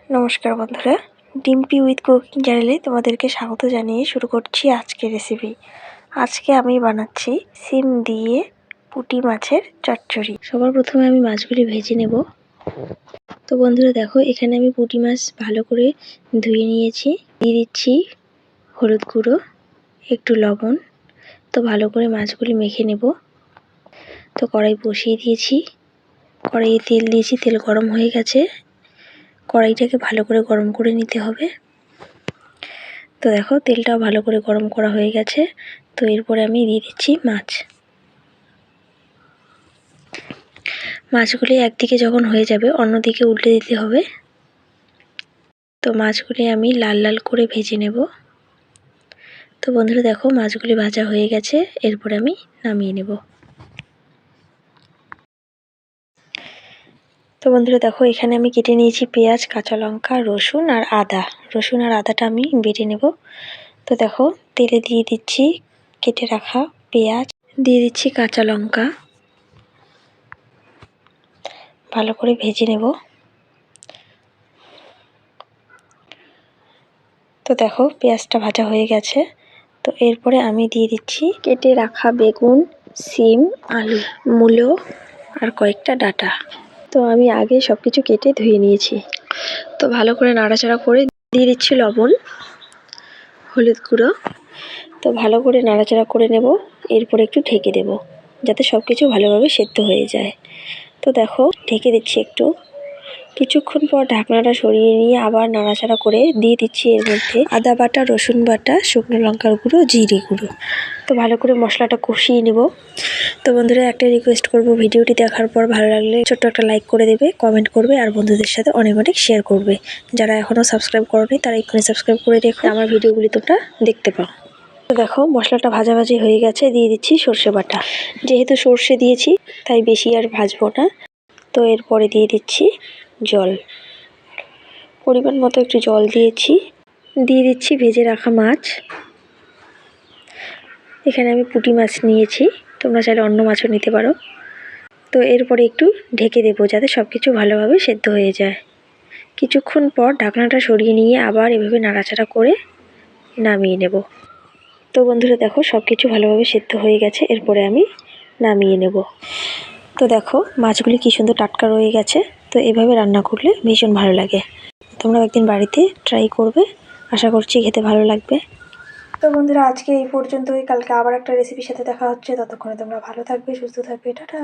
নমস্কার বন্ধুরা, Dimpy with cooking চ্যানেলে তোমাদেরকে স্বাগত জানিয়ে শুরু করছি আজকের রেসিপি। আজকে আমি বানাচ্ছি সিম দিয়ে পুঁটি মাছের চচ্চড়ি। সবার প্রথমে আমি মাছগুলি ভেজে নেব। তো বন্ধুরা দেখো, এখানে আমি পুঁটি মাছ ভালো করে ধুয়ে নিয়েছি। দিয়ে দিচ্ছি হলুদ গুঁড়ো, একটু লবণ। তো ভালো করে মাছগুলি মেখে নেব। তো কড়াই বসিয়ে দিয়েছি, কড়াইয়ে তেল দিয়েছি, তেল গরম হয়ে গেছে। কড়াইটাকে ভালো করে গরম করে নিতে হবে। তো দেখো, তেলটাও ভালো করে গরম করা হয়ে গেছে। তো এরপরে আমি দিয়ে দিচ্ছি মাছগুলি একদিকে যখন হয়ে যাবে অন্যদিকে উল্টে দিতে হবে। তো মাছগুলি আমি লাল লাল করে ভেজে নেব। তো বন্ধুরা দেখো, মাছগুলি ভাজা হয়ে গেছে। এরপরে আমি নামিয়ে নেব। তো বন্ধুরা দেখো, এখানে আমি কেটে নিয়েছি পেঁয়াজ, কাঁচা লঙ্কা, রসুন আর আদা। রসুন আর আদাটা আমি বেটে নেব। তো দেখো, তেলে দিয়ে দিচ্ছি কেটে রাখা পেঁয়াজ, দিয়ে দিচ্ছি কাঁচা লঙ্কা, ভালো করে ভেজে নেব। তো দেখো, পেঁয়াজটা ভাজা হয়ে গেছে। তো এরপরে আমি দিয়ে দিচ্ছি কেটে রাখা বেগুন, সিম, আলু, মূলো আর কয়েকটা ডাঁটা। তো আমি আগে সব কিছু কেটে ধুয়ে নিয়েছি। তো ভালো করে নাড়াচাড়া করে দিয়ে দিচ্ছি লবণ, হলুদ গুঁড়ো। তো ভালো করে নাড়াচাড়া করে নেব। এরপরে একটু ঢেকে দেব যাতে সব কিছু ভালোভাবে সেদ্ধ হয়ে যায়। তো দেখো, ঢেকে দিচ্ছি একটু। কিছুক্ষণ পর ঢাকনাটা সরিয়ে নিয়ে আবার নাড়াচাড়া করে দিয়ে দিচ্ছি এর মধ্যে আদা বাটা, রসুন বাটা, শুকনো লঙ্কার গুঁড়ো, জিরে গুঁড়ো। তো ভালো করে মশলাটা কষিয়ে নেব। তো বন্ধুরা, একটা রিকোয়েস্ট করব, ভিডিওটি দেখার পর ভালো লাগলে ছোট্ট একটা লাইক করে দেবে, কমেন্ট করবে আর বন্ধুদের সাথে অনেক অনেক শেয়ার করবে। যারা এখনও সাবস্ক্রাইব করোনি তারা এক্ষুনি সাবস্ক্রাইব করে রেখো, আমার ভিডিওগুলি তোমরা দেখতে পাও। তো দেখো, মশলাটা ভাজাভাজি হয়ে গেছে। দিয়ে দিচ্ছি সর্ষে বাটা। যেহেতু সর্ষে দিয়েছি তাই বেশি আর ভাজবো না। তো এরপরে দিয়ে দিচ্ছি জল, পরিমাণ মতো একটু জল দিয়েছি। দিয়ে দিচ্ছি ভেজে রাখা মাছ। এখানে আমি পুঁটি মাছ নিয়েছি, তোমরা চাইলে অন্য মাছও নিতে পারো। তো এরপরে একটু ঢেকে দেবো যাতে সব কিছু ভালোভাবে সেদ্ধ হয়ে যায়। কিছুক্ষণ পর ঢাকনাটা সরিয়ে নিয়ে আবার এভাবে নাড়াচাড়া করে নামিয়ে নেব। তো বন্ধুরা দেখো, সব কিছু ভালোভাবে সেদ্ধ হয়ে গেছে। এরপরে আমি নামিয়ে নেব। তো দেখো, মাছগুলি কি সুন্দর টাটকা রয়ে গেছে। তো এভাবে রান্না করলে ভীষণ ভালো লাগে। তোমরা একদিন বাড়িতে ট্রাই করবে, আশা করছি খেতে ভালো লাগবে। তো বন্ধুরা, আজকে এই পর্যন্তই। কালকে আবার একটা রেসিপির সাথে দেখা হচ্ছে। ততক্ষণে তোমরা ভালো থাকবে, সুস্থ থাকবে। টাটা।